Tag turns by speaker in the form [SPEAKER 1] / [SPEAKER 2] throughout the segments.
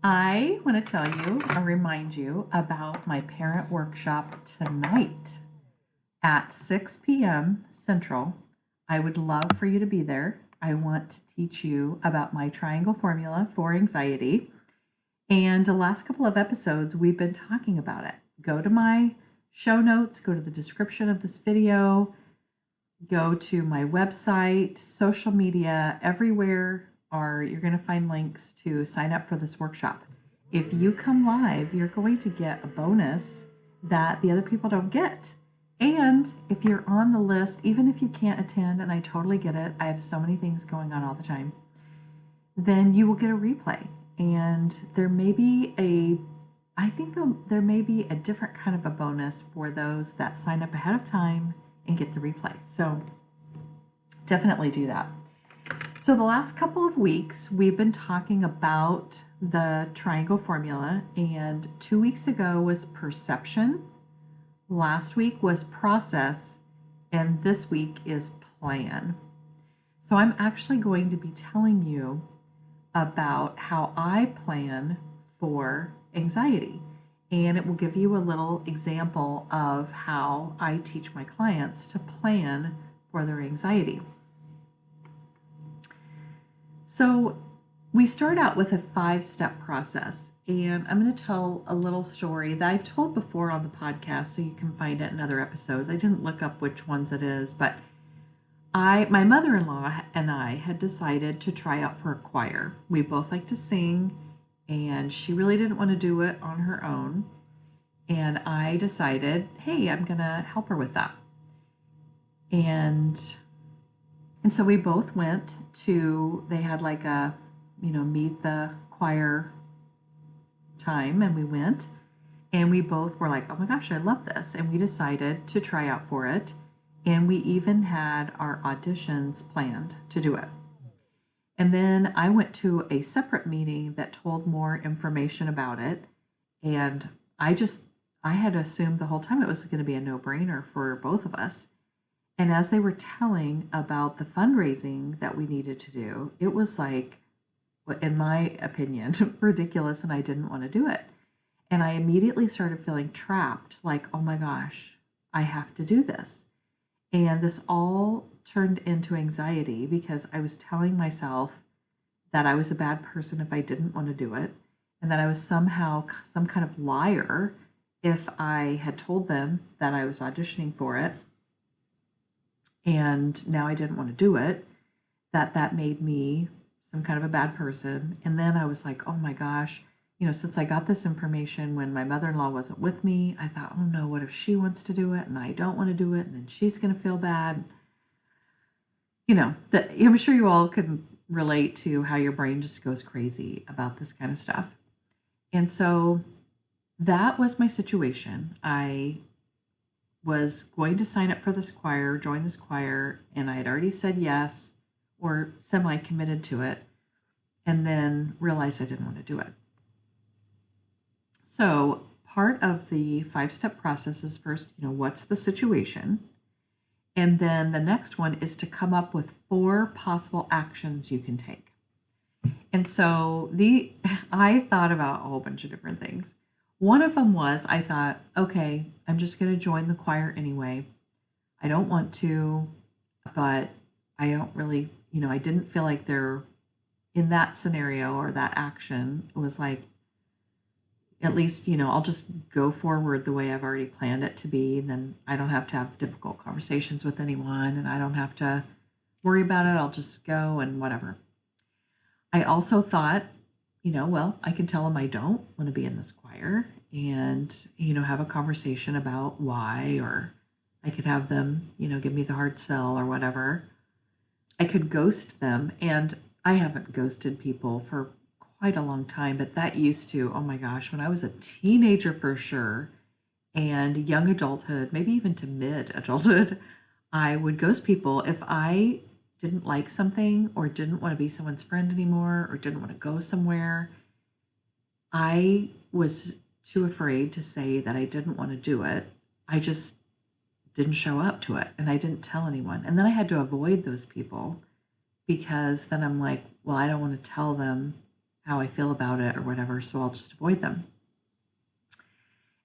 [SPEAKER 1] I want to tell you or remind you about my parent workshop tonight at 6 p.m. Central. I would love for you to be there. I want to teach you about my triangle formula for anxiety. And the last couple of episodes, we've been talking about it. Go to my show notes, go to the description of this video, go to my website, social media, everywhere are you're going to find links to sign up for this workshop. If you come live, you're going to get a bonus that the other people don't get. And if you're on the list, even if you can't attend, and I totally get it, I have so many things going on all the time, then you will get a replay. And there may be there may be a different kind of a bonus for those that sign up ahead of time and get the replay. So definitely do that. So the last couple of weeks, we've been talking about the triangle formula, and 2 weeks ago was perception, last week was process, and this week is plan. So I'm actually going to be telling you about how I plan for anxiety, and it will give you a little example of how I teach my clients to plan for their anxiety. So we start out with a 5-step process, and I'm going to tell a little story that I've told before on the podcast, so you can find it in other episodes. I didn't look up which ones it is, but my mother-in-law and I had decided to try out for a choir. We both like to sing, and she really didn't want to do it on her own. And I decided, hey, I'm going to help her with that. And so we both went to, they had like a, meet the choir time, and we went, and we both were like, oh my gosh, I love this. And we decided to try out for it. And we even had our auditions planned to do it. And then I went to a separate meeting that told more information about it. And I had assumed the whole time it was going to be a no-brainer for both of us. And as they were telling about the fundraising that we needed to do, it was like, in my opinion, ridiculous, and I didn't want to do it. And I immediately started feeling trapped, like, oh my gosh, I have to do this. And this all turned into anxiety because I was telling myself that I was a bad person if I didn't want to do it, and that I was somehow some kind of liar if I had told them that I was auditioning for it and now I didn't want to do it, that made me some kind of a bad person. And then I was like, oh my gosh, since I got this information when my mother-in-law wasn't with me, I thought, oh no, what if she wants to do it and I don't want to do it, and then she's going to feel bad. I'm sure you all can relate to how your brain just goes crazy about this kind of stuff. And so that was my situation. I was going to sign up for this choir, join this choir, and I had already said yes or semi-committed to it, and then realized I didn't want to do it. So part of the 5-step process is first, what's the situation? And then the next one is to come up with 4 possible actions you can take. And so I thought about a whole bunch of different things. One of them was, I thought, okay, I'm just going to join the choir anyway. I don't want to, but I don't really, I didn't feel like they're in that scenario or that action. It was like, at least, I'll just go forward the way I've already planned it to be. And then I don't have to have difficult conversations with anyone, and I don't have to worry about it. I'll just go and whatever. I also thought, well, I can tell them I don't want to be in this choir and, have a conversation about why, or I could have them, give me the hard sell or whatever. I could ghost them, and I haven't ghosted people for quite a long time, but that used to, oh my gosh, when I was a teenager for sure, and young adulthood, maybe even to mid adulthood, I would ghost people if I didn't like something or didn't want to be someone's friend anymore or didn't want to go somewhere. I was too afraid to say that I didn't want to do it. I just didn't show up to it, and I didn't tell anyone. And then I had to avoid those people because then I'm like, well, I don't want to tell them how I feel about it or whatever, so I'll just avoid them.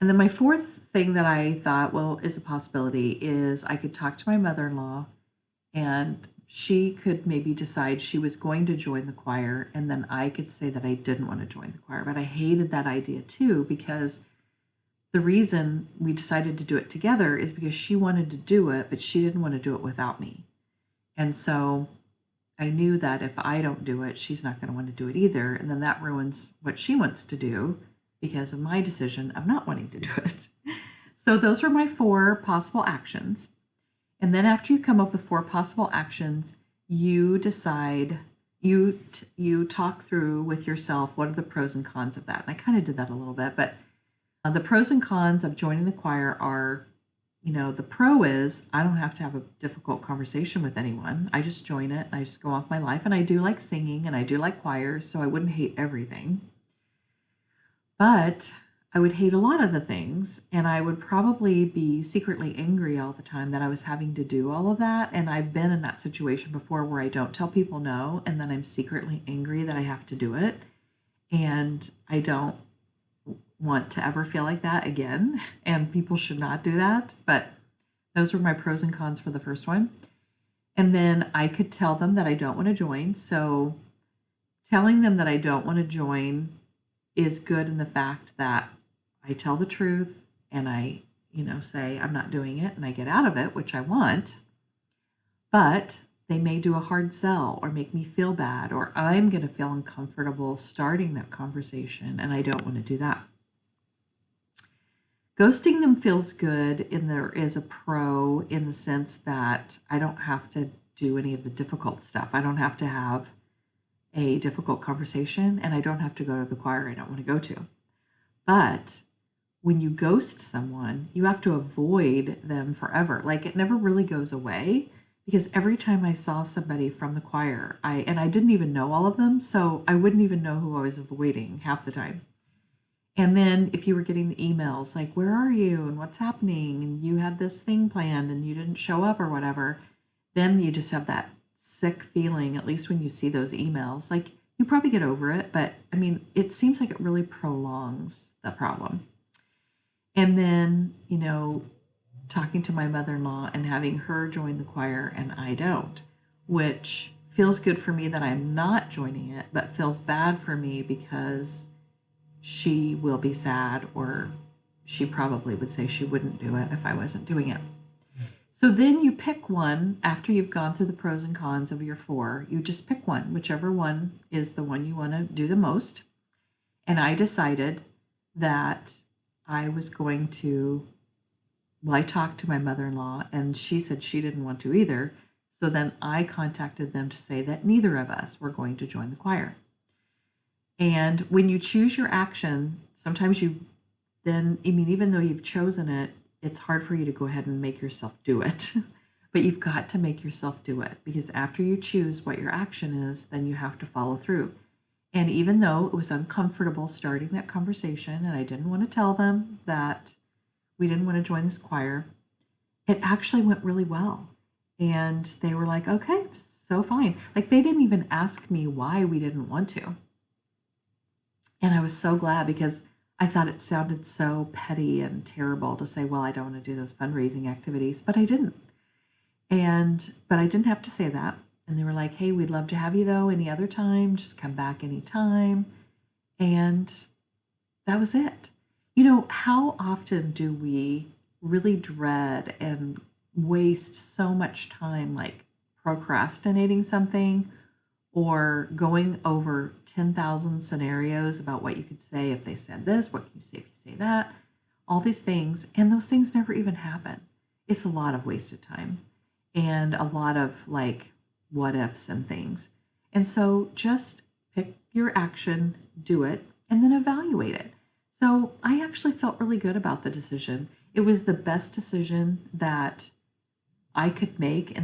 [SPEAKER 1] And then my fourth thing that I thought, well, is a possibility is I could talk to my mother-in-law and she could maybe decide she was going to join the choir, and then I could say that I didn't want to join the choir. But I hated that idea too, because the reason we decided to do it together is because she wanted to do it, but she didn't want to do it without me. And so I knew that if I don't do it, she's not going to want to do it either. And then that ruins what she wants to do because of my decision of not wanting to do it. So those were my 4 possible actions. And then after you come up with 4 possible actions, you decide, you talk through with yourself what are the pros and cons of that. And I kind of did that a little bit, but the pros and cons of joining the choir are, the pro is I don't have to have a difficult conversation with anyone. I just join it and I just go off my life. And I do like singing and I do like choirs, so I wouldn't hate everything. But I would hate a lot of the things, and I would probably be secretly angry all the time that I was having to do all of that. And I've been in that situation before where I don't tell people no, and then I'm secretly angry that I have to do it. And I don't want to ever feel like that again, and people should not do that. But those were my pros and cons for the first one. And then I could tell them that I don't want to join. So telling them that I don't want to join is good in the fact that I tell the truth and I, say I'm not doing it and I get out of it, which I want. But they may do a hard sell or make me feel bad, or I'm going to feel uncomfortable starting that conversation, and I don't want to do that. Ghosting them feels good, and there is a pro in the sense that I don't have to do any of the difficult stuff. I don't have to have a difficult conversation, and I don't have to go to the choir I don't want to go to. But when you ghost someone, you have to avoid them forever. Like, it never really goes away, because every time I saw somebody from the choir, I didn't even know all of them, so I wouldn't even know who I was avoiding half the time. And then if you were getting the emails like, where are you and what's happening, and you had this thing planned and you didn't show up or whatever, then you just have that sick feeling, at least when you see those emails. Like, you probably get over it, but I mean, it seems like it really prolongs the problem. And then, talking to my mother-in-law and having her join the choir and I don't, which feels good for me that I'm not joining it, but feels bad for me because she will be sad, or she probably would say she wouldn't do it if I wasn't doing it. So then you pick one after you've gone through the pros and cons of your 4. You just pick one, whichever one is the one you want to do the most. And I decided that I was going to, I talked to my mother-in-law and she said she didn't want to either. So then I contacted them to say that neither of us were going to join the choir. And when you choose your action, sometimes even though you've chosen it, it's hard for you to go ahead and make yourself do it. But you've got to make yourself do it, because after you choose what your action is, then you have to follow through. And even though it was uncomfortable starting that conversation, and I didn't want to tell them that we didn't want to join this choir, it actually went really well. And they were like, okay, so fine. Like, they didn't even ask me why we didn't want to. And I was so glad, because I thought it sounded so petty and terrible to say, well, I don't want to do those fundraising activities, but I didn't. But I didn't have to say that. And they were like, hey, we'd love to have you though any other time, just come back anytime. And that was it. How often do we really dread and waste so much time like procrastinating something, or going over 10,000 scenarios about what you could say if they said this, what can you say if you say that, all these things, and those things never even happen. It's a lot of wasted time and a lot of like what ifs and things. And so just pick your action, do it, and then evaluate it. So I actually felt really good about the decision. It was the best decision that I could make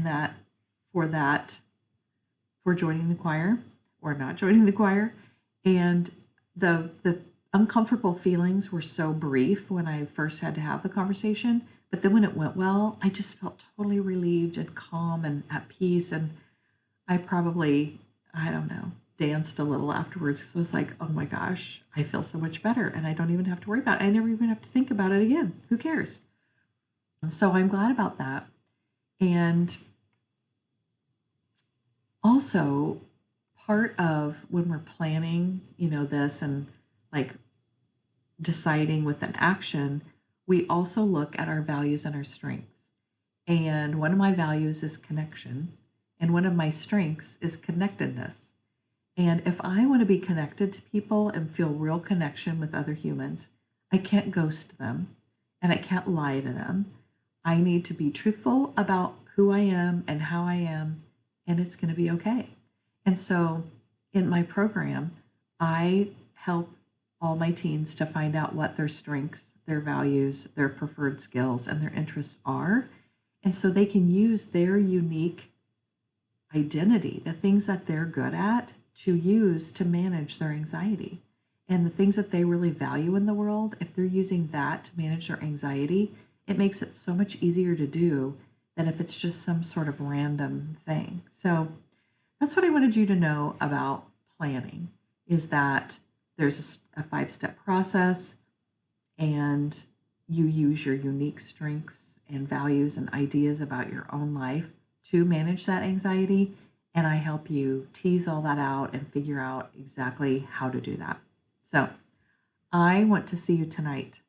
[SPEAKER 1] for joining the choir or not joining the choir. And the uncomfortable feelings were so brief when I first had to have the conversation, but then when it went well, I just felt totally relieved and calm and at peace. And I don't know, danced a little afterwards because I was like, oh my gosh, I feel so much better and I don't even have to worry about it. I never even have to think about it again. Who cares? And so I'm glad about that. And also, part of when we're planning, this and like deciding with an action, we also look at our values and our strengths. And one of my values is connection, and one of my strengths is connectedness. And if I want to be connected to people and feel real connection with other humans, I can't ghost them and I can't lie to them. I need to be truthful about who I am and how I am, and it's going to be okay. And so in my program, I help all my teens to find out what their strengths, their values, their preferred skills, and their interests are. And so they can use their unique identity, the things that they're good at, to use to manage their anxiety. And the things that they really value in the world, if they're using that to manage their anxiety, it makes it so much easier to do than if it's just some sort of random thing. So that's what I wanted you to know about planning, is that there's a 5-step process and you use your unique strengths and values and ideas about your own life to manage that anxiety. And I help you tease all that out and figure out exactly how to do that. So I want to see you tonight.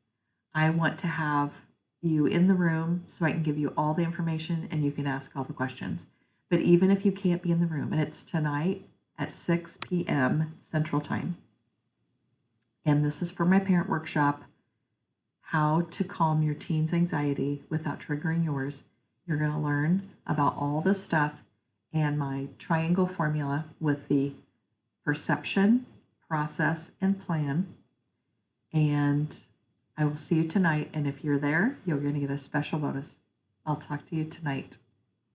[SPEAKER 1] I want to have you in the room so I can give you all the information and you can ask all the questions. But even if you can't be in the room, and it's tonight at 6 p.m. Central Time, and this is for my parent workshop, how to calm your teen's anxiety without triggering yours. You're going to learn about all this stuff and my triangle formula with the perception, process, and plan. And I will see you tonight. And if you're there, you're going to get a special bonus. I'll talk to you tonight.